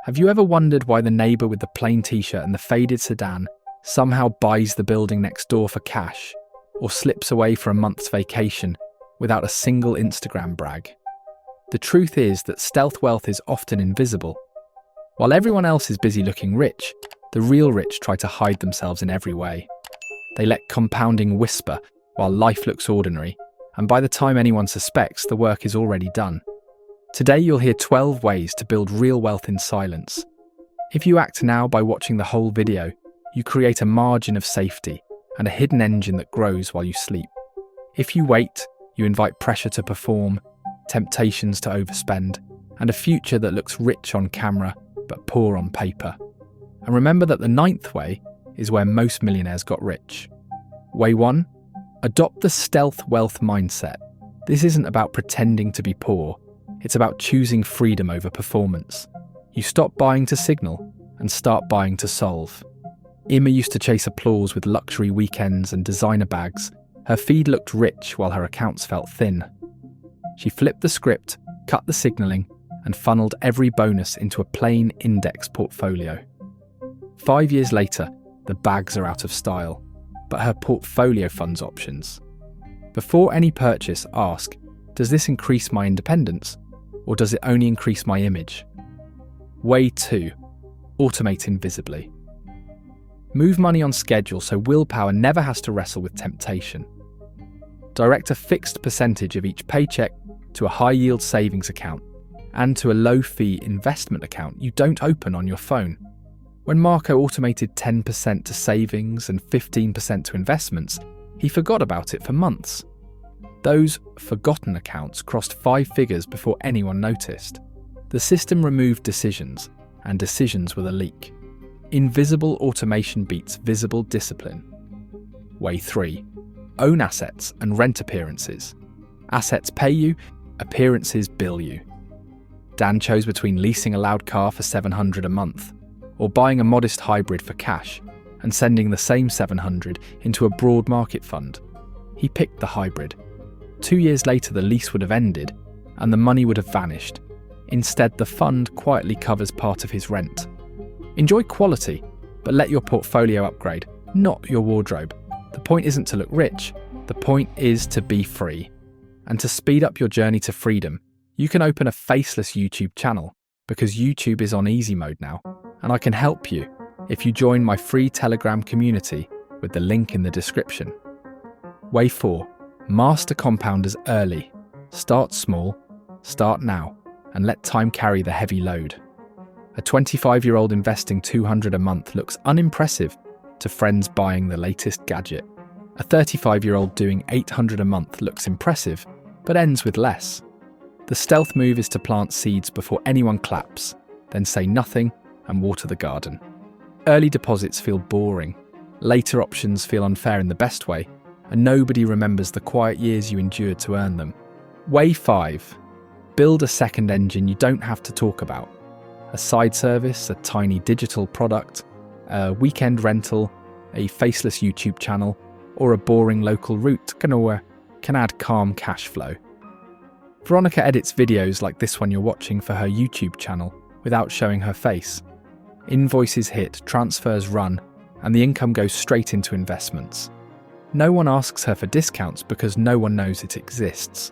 Have you ever wondered why the neighbour with the plain t-shirt and the faded sedan somehow buys the building next door for cash, or slips away for a month's vacation without a single Instagram brag? The truth is that stealth wealth is often invisible. While everyone else is busy looking rich, the real rich try to hide themselves in every way. They let compounding whisper while life looks ordinary, and by the time anyone suspects, the work is already done. Today you'll hear 12 ways to build real wealth in silence. If you act now by watching the whole video, you create a margin of safety and a hidden engine that grows while you sleep. If you wait, you invite pressure to perform, temptations to overspend, and a future that looks rich on camera but poor on paper. And remember that the 9th way is where most millionaires got rich. Way 1. Adopt the stealth wealth mindset. This isn't about pretending to be poor. It's about choosing freedom over performance. You stop buying to signal and start buying to solve. Emma used to chase applause with luxury weekends and designer bags. Her feed looked rich while her accounts felt thin. She flipped the script, cut the signalling, and funneled every bonus into a plain index portfolio. 5 years later, the bags are out of style, but her portfolio funds options. Before any purchase, ask, does this increase my independence, or does it only increase my image? Way 2. Automate invisibly. Move money on schedule so willpower never has to wrestle with temptation. Direct a fixed percentage of each paycheck to a high-yield savings account and to a low-fee investment account you don't open on your phone. When Marco automated 10% to savings and 15% to investments, he forgot about it for months. Those forgotten accounts crossed 5 figures before anyone noticed. The system removed decisions, and decisions were the leak. Invisible automation beats visible discipline. Way 3. Own assets and rent appearances. Assets pay you, appearances bill you. Dan chose between leasing a loud car for $700 a month, or buying a modest hybrid for cash, and sending the same $700 into a broad market fund. He picked the hybrid. 2 years later, the lease would have ended, and the money would have vanished. Instead, the fund quietly covers part of his rent. Enjoy quality, but let your portfolio upgrade, not your wardrobe. The point isn't to look rich, the point is to be free. And to speed up your journey to freedom, you can open a faceless YouTube channel, because YouTube is on easy mode now, and I can help you if you join my free Telegram community with the link in the description. Way 4. Master compounders early. Start small, start now, and let time carry the heavy load. A 25-year-old investing $200 a month looks unimpressive to friends buying the latest gadget. A 35-year-old doing $800 a month looks impressive, but ends with less. The stealth move is to plant seeds before anyone claps, then say nothing and water the garden. Early deposits feel boring, later options feel unfair in the best way, and nobody remembers the quiet years you endured to earn them. Way 5. Build a second engine you don't have to talk about. A side service, a tiny digital product, a weekend rental, a faceless YouTube channel, or a boring local route can add calm cash flow. Veronica edits videos like this one you're watching for her YouTube channel without showing her face. Invoices hit, transfers run, and the income goes straight into investments. No one asks her for discounts because no one knows it exists.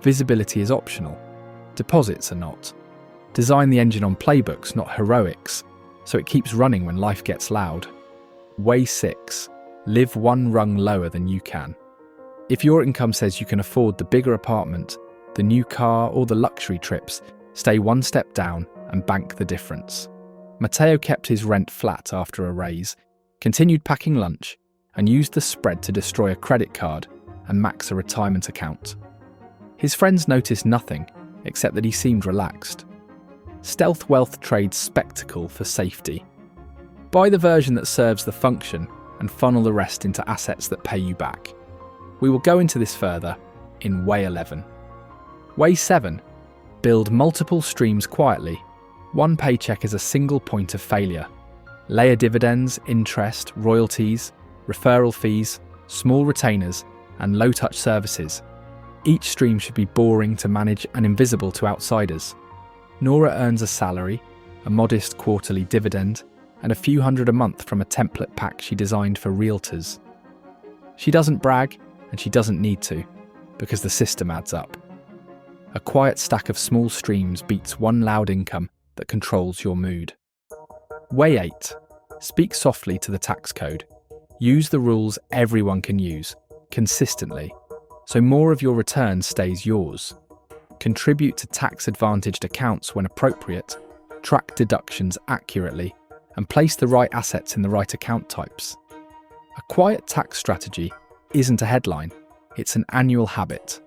Visibility is optional. Deposits are not. Design the engine on playbooks, not heroics, so it keeps running when life gets loud. Way 6. Live one rung lower than you can. If your income says you can afford the bigger apartment, the new car, or the luxury trips, stay one step down and bank the difference. Matteo kept his rent flat after a raise, continued packing lunch, and used the spread to destroy a credit card and max a retirement account. His friends noticed nothing, except that he seemed relaxed. Stealth wealth trades spectacle for safety. Buy the version that serves the function and funnel the rest into assets that pay you back. We will go into this further in Way 11. Way 7. Build multiple streams quietly. One paycheck is a single point of failure. Layer dividends, interest, royalties, referral fees, small retainers, and low-touch services. Each stream should be boring to manage and invisible to outsiders. Nora earns a salary, a modest quarterly dividend, and a few hundred a month from a template pack she designed for realtors. She doesn't brag, and she doesn't need to, because the system adds up. A quiet stack of small streams beats one loud income that controls your mood. Way 8. Speak softly to the tax code. Use the rules everyone can use, consistently, so more of your return stays yours. Contribute to tax-advantaged accounts when appropriate, track deductions accurately, and place the right assets in the right account types. A quiet tax strategy isn't a headline, it's an annual habit.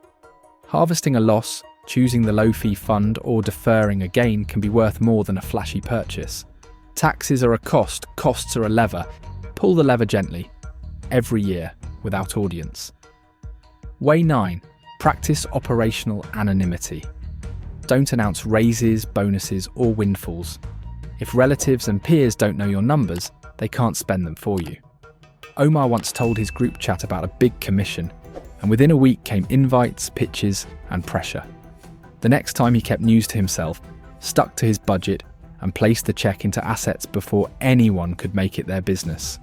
Harvesting a loss, choosing the low-fee fund, or deferring a gain can be worth more than a flashy purchase. Taxes are a cost, costs are a lever. Pull the lever gently, every year, without audience. Way 9. Practice operational anonymity. Don't announce raises, bonuses, or windfalls. If relatives and peers don't know your numbers, they can't spend them for you. Omar once told his group chat about a big commission, and within a week came invites, pitches, and pressure. The next time he kept news to himself, stuck to his budget, and placed the check into assets before anyone could make it their business.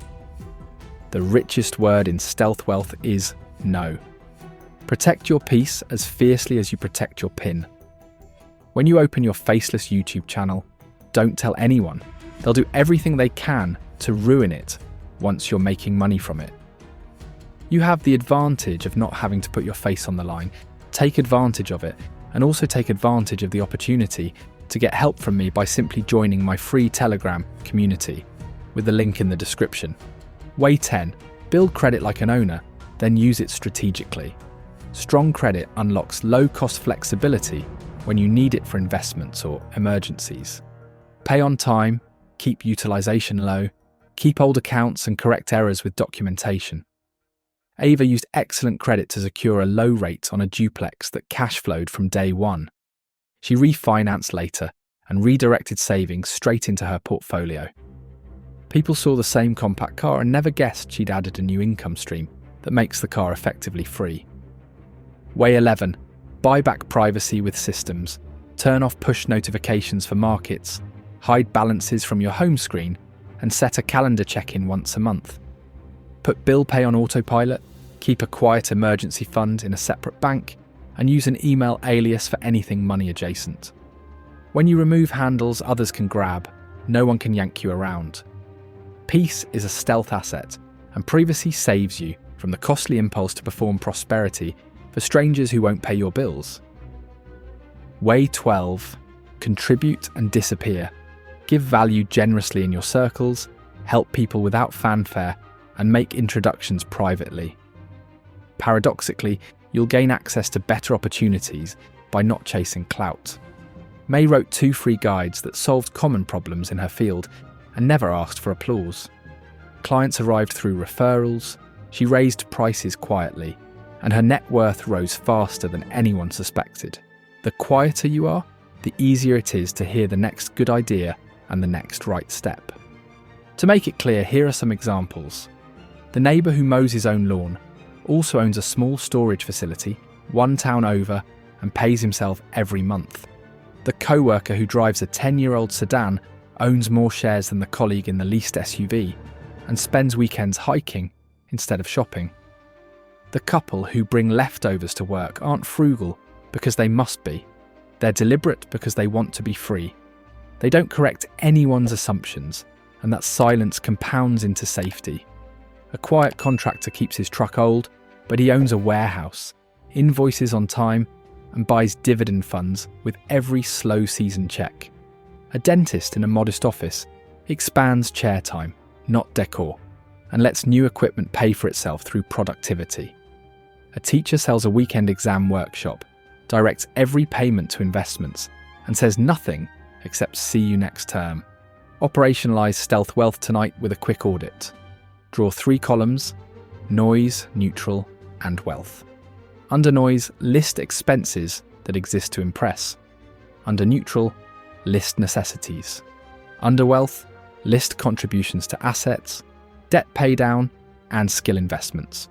The richest word in stealth wealth is no. Protect your peace as fiercely as you protect your PIN. When you open your faceless YouTube channel, don't tell anyone. They'll do everything they can to ruin it once you're making money from it. You have the advantage of not having to put your face on the line. Take advantage of it, and also take advantage of the opportunity to get help from me by simply joining my free Telegram community with the link in the description. Way 10. Build credit like an owner, then use it strategically. Strong credit unlocks low-cost flexibility when you need it for investments or emergencies. Pay on time, keep utilization low, keep old accounts and correct errors with documentation. Ava used excellent credit to secure a low rate on a duplex that cash flowed from day one. She refinanced later and redirected savings straight into her portfolio. People saw the same compact car and never guessed she'd added a new income stream that makes the car effectively free. Way 11. Buy back privacy with systems. Turn off push notifications for markets, hide balances from your home screen, and set a calendar check-in once a month. Put bill pay on autopilot, keep a quiet emergency fund in a separate bank, and use an email alias for anything money adjacent. When you remove handles others can grab, no one can yank you around. Peace is a stealth asset, and privacy saves you from the costly impulse to perform prosperity for strangers who won't pay your bills. Way 12. Contribute and disappear. Give value generously in your circles, help people without fanfare, and make introductions privately. Paradoxically, you'll gain access to better opportunities by not chasing clout. May wrote 2 free guides that solved common problems in her field and never asked for applause. Clients arrived through referrals, she raised prices quietly, and her net worth rose faster than anyone suspected. The quieter you are, the easier it is to hear the next good idea and the next right step. To make it clear, here are some examples. The neighbour who mows his own lawn also owns a small storage facility, one town over, and pays himself every month. The co-worker who drives a 10-year-old sedan owns more shares than the colleague in the leased SUV and spends weekends hiking instead of shopping. The couple who bring leftovers to work aren't frugal because they must be. They're deliberate because they want to be free. They don't correct anyone's assumptions, and that silence compounds into safety. A quiet contractor keeps his truck old, but he owns a warehouse, invoices on time, and buys dividend funds with every slow season check. A dentist in a modest office expands chair time, not decor, and lets new equipment pay for itself through productivity. A teacher sells a weekend exam workshop, directs every payment to investments, and says nothing except see you next term. Operationalize stealth wealth tonight with a quick audit. Draw 3 columns: noise, neutral, and wealth. Under noise, list expenses that exist to impress. Under neutral, list necessities. Under wealth, list contributions to assets, debt paydown, and skill investments.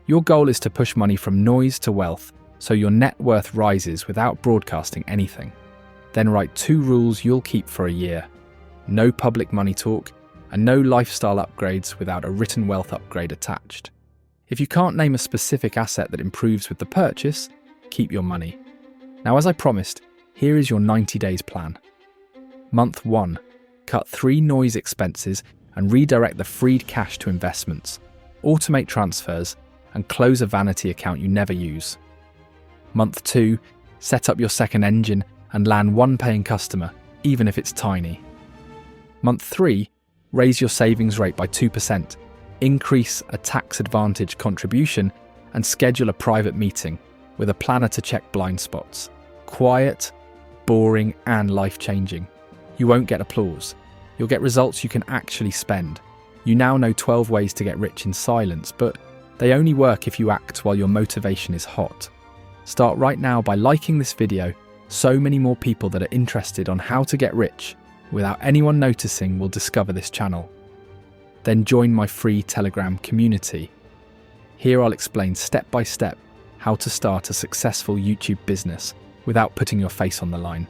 Your goal is to push money from noise to wealth so your net worth rises without broadcasting anything. Then write 2 rules you'll keep for a year. no public money talk, and no lifestyle upgrades without a written wealth upgrade attached. If you can't name a specific asset that improves with the purchase, keep your money. Now, as I promised, here is your 90 days plan. Month 1. Cut 3 noise expenses and redirect the freed cash to investments. Automate transfers and close a vanity account you never use. Month 2. Set up your second engine and land one paying customer, even if it's tiny. Month 3. Raise your savings rate by 2%, increase a tax-advantaged contribution, and schedule a private meeting with a planner to check blind spots. Quiet, boring, and life-changing. You won't get applause. You'll get results you can actually spend. You now know 12 ways to get rich in silence, but they only work if you act while your motivation is hot. Start right now by liking this video. So many more people that are interested on how to get rich without anyone noticing will discover this channel. Then join my free Telegram community. Here I'll explain step by step how to start a successful YouTube business without putting your face on the line.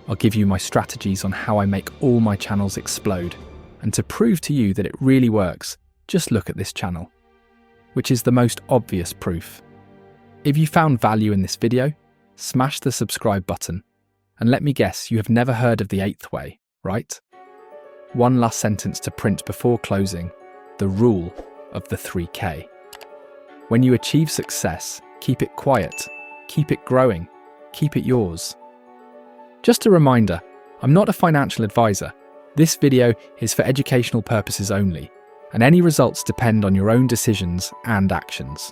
I'll give you my strategies on how I make all my channels explode, and to prove to you that it really works, just look at this channel, which is the most obvious proof. If you found value in this video, smash the subscribe button, and let me guess, you have never heard of the 8th way, right? One last sentence to print before closing: the rule of the 3K. When you achieve success, keep it quiet, keep it growing, keep it yours. Just a reminder, I'm not a financial advisor. This video is for educational purposes only, and any results depend on your own decisions and actions.